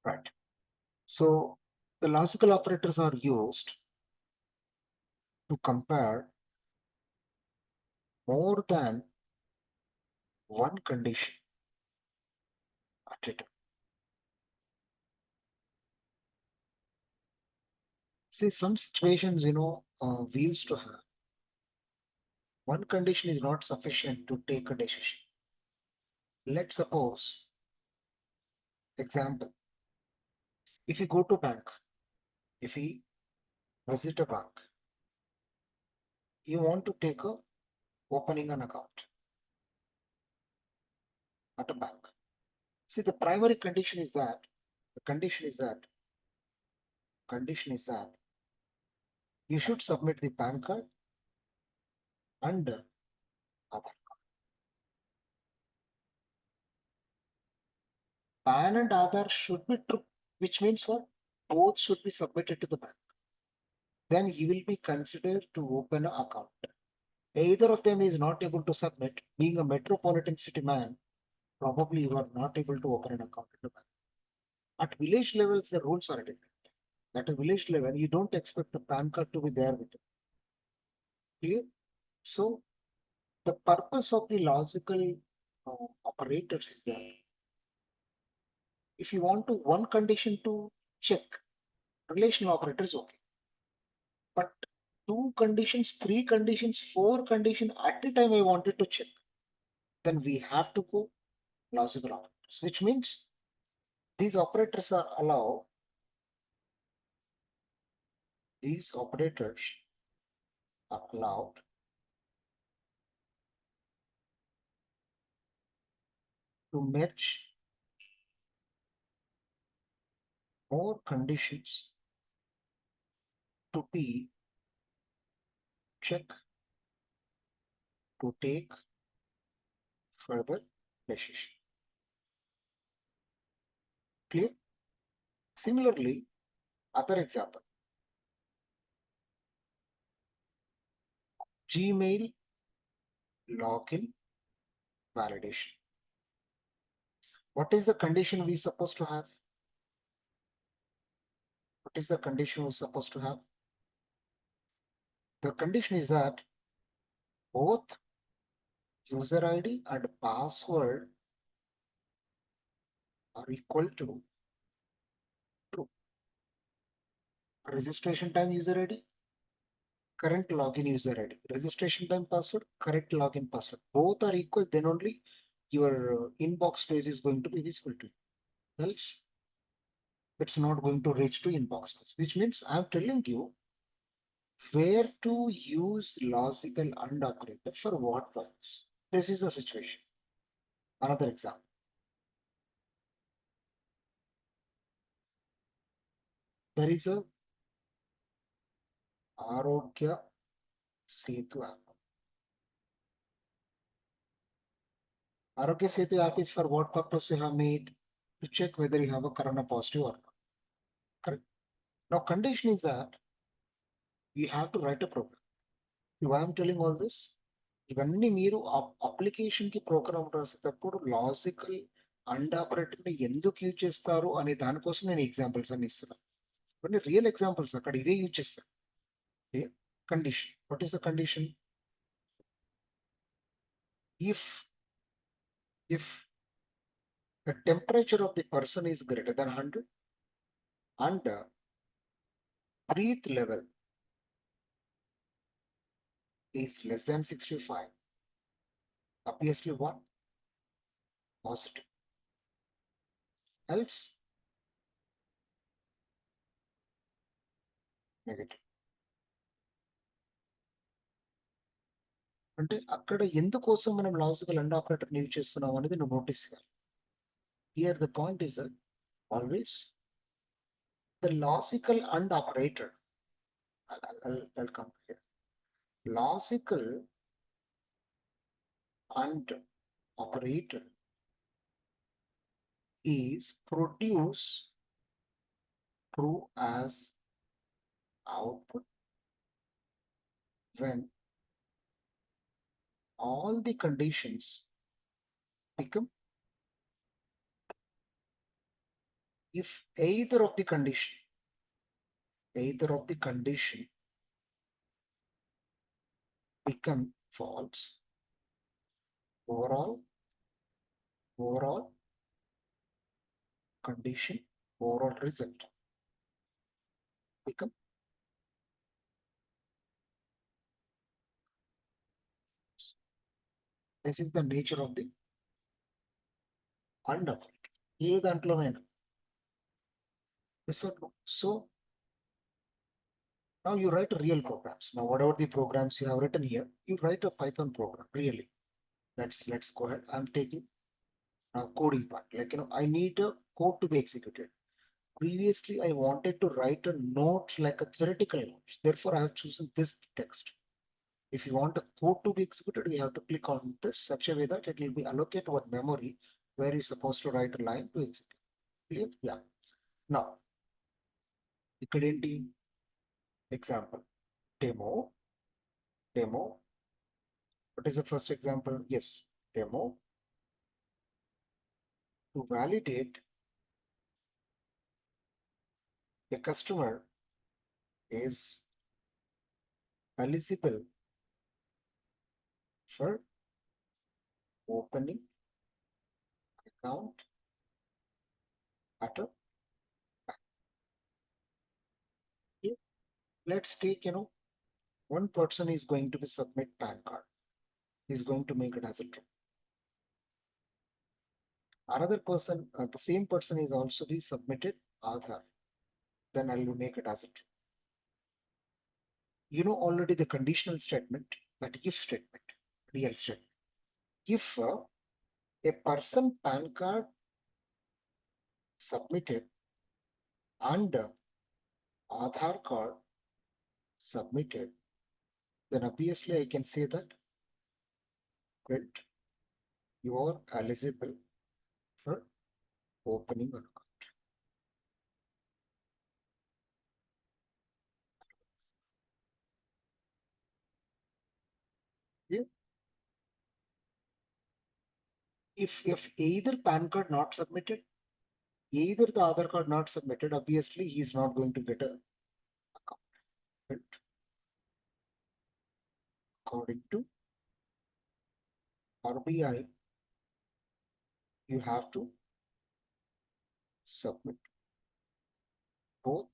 Right. So the logical operators are used to compare more than one condition at a time. See, some situations, we used to have one condition is not sufficient to take a decision. Let's suppose, example, if you go to bank, if you visit a bank, you want to take a opening an account at a bank. See, the primary the condition is that, condition is that you should submit the PAN card and Aadhaar. PAN and Aadhaar should be true, which means what? Both should be submitted to the bank. Then he will be considered to open an account. Either of them is not able to submit, being a metropolitan city man, probably you are not able to open an account in the bank. At village levels, the rules are different. At a village level, you don't expect the PAN card to be there with you. Clear? So the purpose of the logical operators is that if you want to one condition to check, relational operator is okay. But two conditions, three conditions, four conditions at a time I wanted to check, then we have to go logical operators, which means these operators are allowed, these operators are allowed to match more conditions to be checked to take further decision. Clear? Similarly, other example, Gmail login validation. What is the condition we supposed to have? What is the condition we're supposed to have? The condition is that both user ID and password are equal to true. Registration time user ID, current login user ID. Registration time password, correct login password. Both are equal, then only your inbox space is going to be visible to you. Else, it's not going to reach to inbox space, which means I'm telling you where to use logical AND operator for what purpose. This is the situation. Another example. There is a Arogya Setu app. Arogya Setu app is for what purpose we have made? To check whether you have a corona positive or not. Correct. Now, condition is that you have to write a program. Why I'm telling all this? ఇవన్నీ మీరు application కి programme రాసేటప్పుడు logical and operator ని ఎందుకు use చేస్తారు అనే దానికోసం నేను ఎగ్జాంపుల్స్ అని ఇస్తున్నాను. ఇవన్నీ రియల్ ఎగ్జాంపుల్స్, అక్కడ ఇవే యూజ్ చేస్తారు. Condition, what is the condition? If if the temperature of the person is greater than 100 and breath level is less than 65, obviously one positive. Else negative. అంటే అక్కడ ఎందుకోసం మనం లాజికల్ అండ్ ఆపరేటర్ యూజ్ చేస్తున్నాం అనేది నువ్వు notice చేయాలి. Here the point is always the logical and operator. I'll come here. Logical and operator is produce true as output when all the conditions become If either of the condition become false, overall condition, overall result become false. This is the nature of the undeveloped. ఏ దాంట్లోనైనా so now you write real programs. Now whatever the programs you have written here, you write a Python program really. Let's go ahead. I'm taking coding part. Like I need a code to be executed. Previously, I wanted to write a note like a theoretical note. Therefore, I have chosen this text. If you want a code to be executed, we have to click on this such a way that it will be allocated one memory where you're supposed to write a line to execute. Clear? Yeah. Now, ఇక్కడేంటి example demo. What is the first example? Yes, demo. To validate a customer is eligible for opening account at a bank. Let's take, one person is going to be submit PAN card. He's going to make it as a true. Another person, the same person is also be submitted Aadhaar. Then I will make it as a true. You know already the conditional statement, that if statement, real statement. If a person PAN card submitted and Aadhaar card submitted, then obviously I can say that print you are eligible for opening an account. Yeah. If either PAN card not submitted, either the Aadhaar card not submitted, obviously he is not going to get a account. But according to RBI, you have to submit both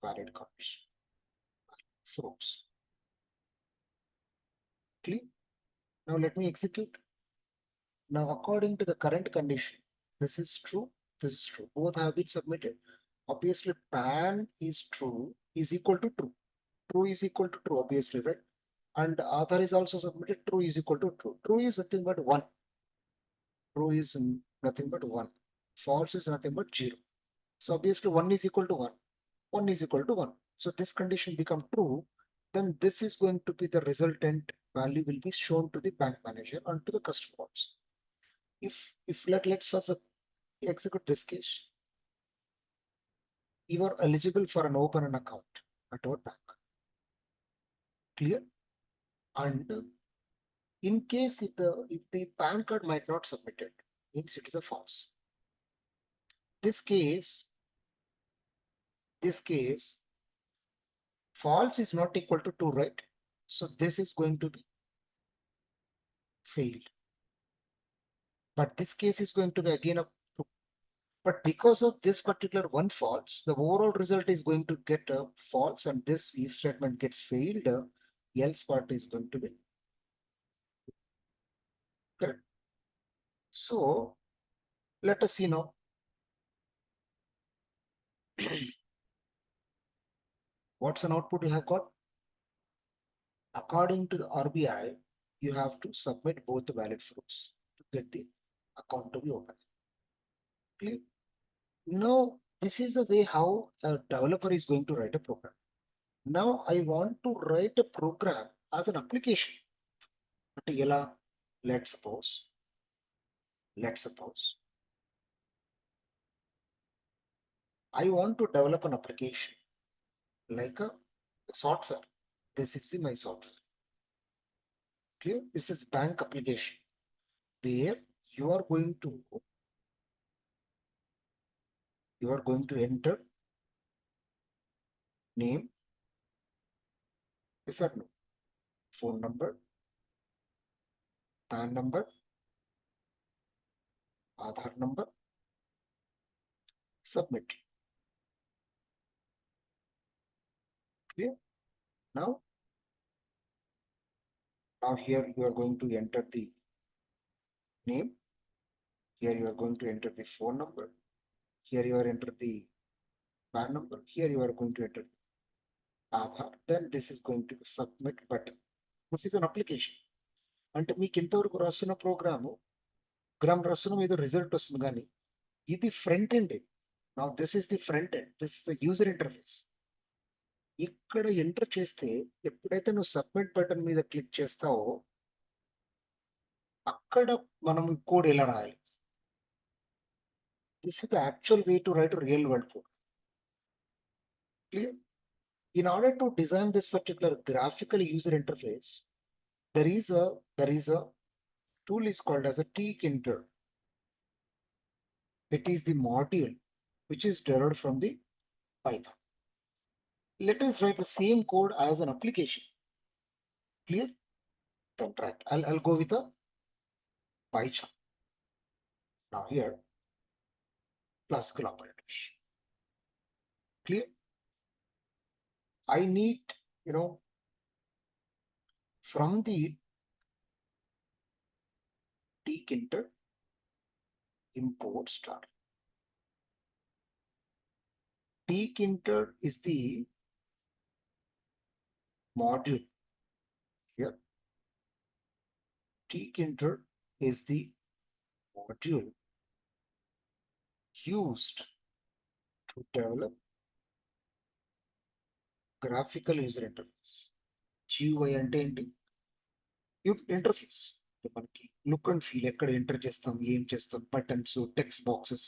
valid cards, proofs. Clear? Now let me execute. Now according to the current condition, this is true, this is true. Both have been submitted. Obviously, PAN is true is equal to true. True is equal to true, obviously, right? And Aadhaar is also submitted, true is equal to true. True is nothing but 1. True is nothing but 1. False is nothing but 0. So obviously 1 is equal to 1. 1 is equal to 1. So this condition become true, then this is going to be the resultant value will be shown to the bank manager and to the customer also. Let's first execute this case. You are eligible for an open an account at our bank. Clear? And in case if the PAN card might not submitted, means it is a false. This case, false is not equal to 2, right? So this is going to be failed. But this case is going to be again a true. But because of this particular one false, the overall result is going to get a false, and this if statement gets failed, else part is going to be correct. So let us see now. What's an output you have got? According to the RBI, you have to submit both the valid proofs to get the account to be open. Clear? Now, this is the way how a developer is going to write a program. Now, I want to write a program as an application. Let's suppose I want to develop an application like a software. This is my software. Clear? This is bank application where you are going to You are going to enter name, yes or no, phone number, PAN number, Aadhaar number, submit. Clear? Now, now here you are going to enter the name. Here you are going to enter the phone number. Here you are enter the PAN number. Here you are going to enter Aadhaar. Then this is going to submit button. This is an application. అంటే మీకు ఇంతవరకు రాస్తున్న programme gram రాస్తున్న మీద result వస్తుంది కానీ ఇది front end. నా this is the front end, this is user interface. ఇక్కడ ఎంటర్ చేస్తే ఎప్పుడైతే నువ్వు సబ్మిట్ బటన్ మీద క్లిక్ చేస్తావో అక్కడ మనం కోడ్ ఎలా రాయాలి. This is the actual way to right real world code. Clear? In order to design this particular graphical user interface, there is a tool is called as a tkinter. It is the module which is derived from the Python. Let us write the same code as an application. Clear? Then right. I'll go with a PyCharm. Now here, classical operators. Clear? I need, from the tkinter import star. Tkinter is the module here. Tkinter is the module used to develop graphical user interface. GUI అంటే ఏంటి? Interface. మనకి look and feel, ఎక్కడ enter చేస్తాం, ఏం చేస్తాం, buttons, text boxes,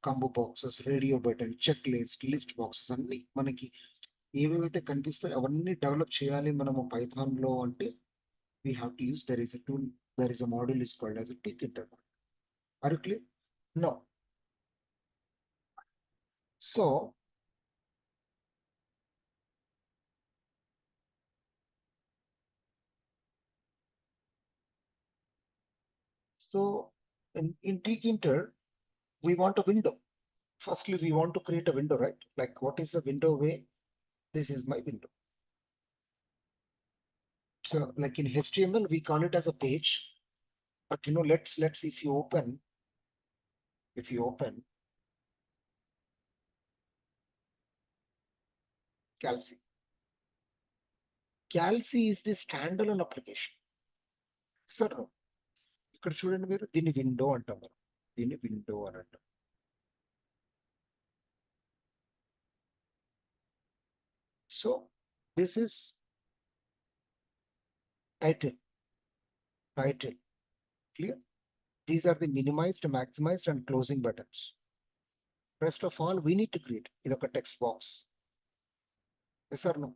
combo boxes, radio button, check list, list boxes అన్ని మనకి ఏవేవైతే కనిపిస్తాయో అవన్నీ డెవలప్ చేయాలి మనము పైథాన్ లో అంటే we have to use, there is a tool, there is a module is called as a tkinter. Are you clear? No. So in tkinter we want a window. Firstly, we want to create a window, right? Like, what is the window way? This is my window. So like in HTML, we call it as a page. But let's if you open Calci. Calci is the standalone application. Sir, ఇక్కడ చూడండి మీరు, దీన్ని window అంటాం మనం. దీన్ని window అని అంటాం. So this is title. Clear? These are the minimized, maximized, and closing buttons. Rest of all, we need to create a text box. Yes or no?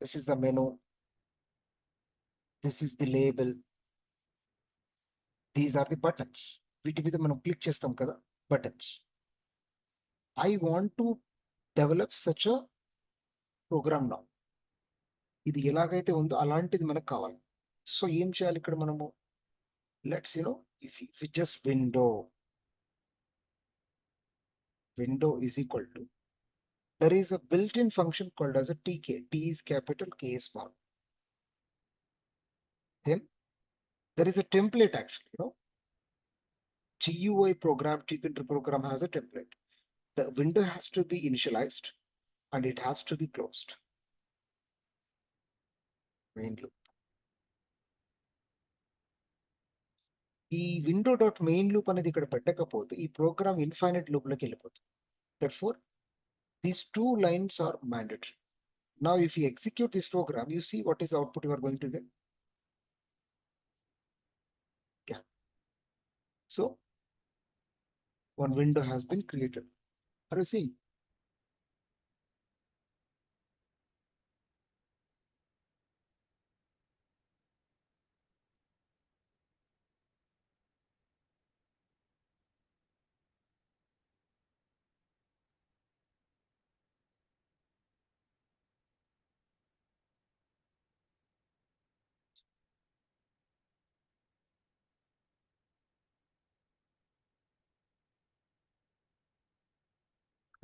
This is the menu. This is the label. These are the buttons. వీటి మీద మనం click చేస్తాం కదా, buttons. I want to develop such a program now. ఇది ఎలాగైతే ఉందో అలాంటిది మనకు కావాలి. సో ఏం చేయాలి ఇక్కడ మనము? Let's if we just window is equal to, there is a built-in function called as a tk. T is capital, K is small. Then there is a template actually. GUI program, tkinter program has a template. The window has to be initialized and it has to be closed. Main loop. ఈ window dot main loop అనేది ఇక్కడ పెట్టకపోతే ఈ programme infinite loop లోకి వెళ్ళిపోతుంది. Therefore, these two lines are mandatory. Now, if you execute this program, you see what is the output you are going to get. Yeah. So, one window has been created. Are you seeing?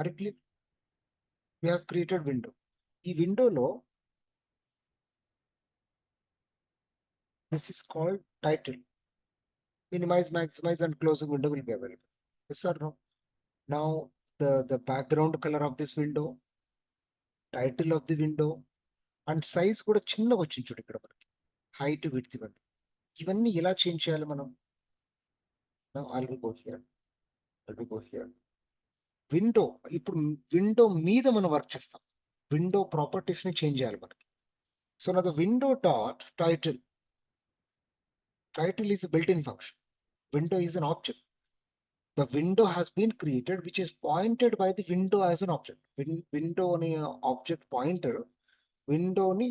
Correctly, we have created window. ఈ విండోలో this is called title. Minimize, maximize, and closing window will be available. Yes or no? Now the background color of this window, title of the window, and size కూడా చిన్నగా వచ్చింది చూడు ఇక్కడ మనకి. Height width ఇవన్నీ. ఇవన్నీ ఎలా చేంజ్ చేయాలి మనం? Now I'll be go here. I'll be go here. Window ఇప్పుడు విండో మీద మనం వర్క్ చేస్తాం. విండో ప్రాపర్టీస్ ని చేంజ్ చేయాలి మనకి. సో నా the window dot title. Title is a built-in function. Window is an object. The window has been created which is pointed by the window as an object. Window అని object pointer విండోని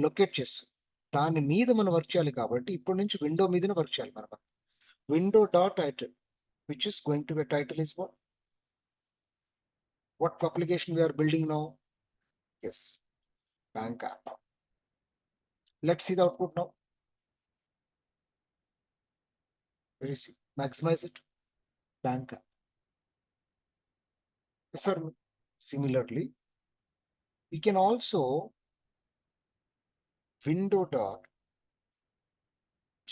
locate చేస్తుంది. దాని మీద మనం work చేయాలి కాబట్టి ఇప్పటి నుంచి window మీదనే వర్క్ చేయాలి మనం. Window dot title which is going to be title is what application we are building now? Yes, bank app. Let's see the output now. Where is it? Maximize it. Bank app. Yes, sir. Similarly, we can also window dot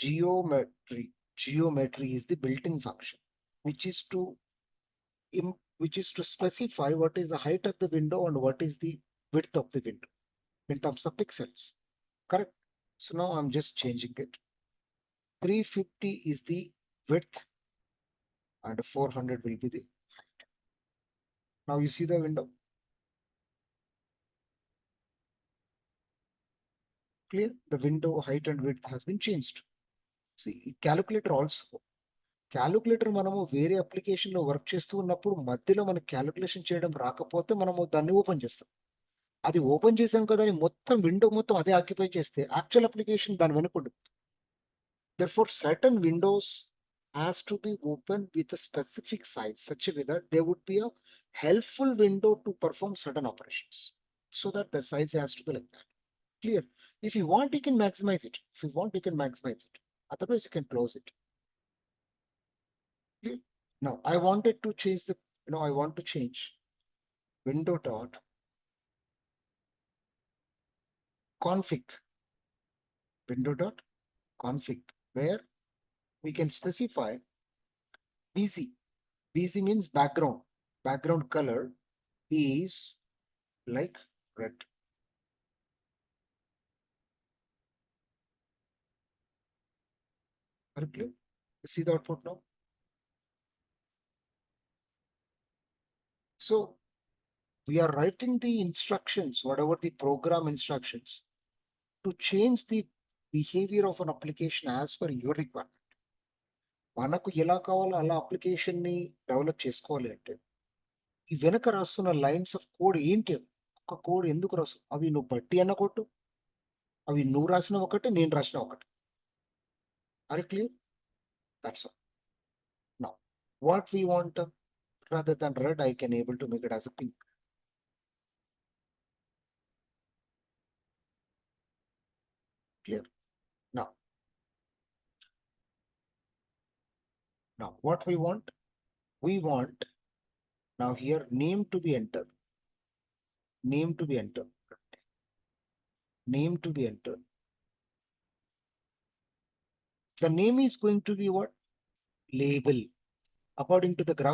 geometry. Geometry is the built-in function which is to which is to specify what is the height of the window and what is the width of the window in terms of pixels. Correct? So now I'm just changing it. 350 is the width and 400 will be the height. Now you see the window. Clear? The window height and width has been changed. See, calculator also. Calculator మనము వేరే అప్లికేషన్లో work చేస్తూ ఉన్నప్పుడు మధ్యలో మనకి calculation చేయడం రాకపోతే మనము దాన్ని ఓపెన్ చేస్తాం. అది ఓపెన్ చేసాం కదా అని మొత్తం విండో మొత్తం అదే ఆక్యుపై చేస్తే యాక్చువల్ అప్లికేషన్ దాని వెనుక ఉంటుంది. Therefore, certain windows has to be open with a specific size such a way that they would be a helpful window to perform certain operations. So that the size has to be like that. Clear? If you want, you can maximize it. If you want, you can maximize it. Otherwise, you can close it. Clear? Now, I wanted to change the, I want to change window dot config. Window dot config, where we can specify BC. BC means background. Background color is like red. Are you clear? You see the output now? So we are writing the instructions, whatever the program instructions, to change the behavior of an application as per your requirement. మనకు ఎలా కావాలో అలా application ని develop చేసుకోవాలి అంటే ఈ వెనక రాస్తున్న లైన్స్ ఆఫ్ కోడ్ ఏంటి? ఒక కోడ్ ఎందుకు రాసు? అవి నువ్వు బట్టి అన్న కొట్టు, అవి నువ్వు రాసిన ఒకటి, నేను రాసిన ఒకటి. Are clear? That's all. Now what we want, rather than red, I can able to make it as a pink. Clear? Now what we want? We want now here name to be entered. Name to be entered. Name to be entered. The name is going to be what? Label. According to the graph.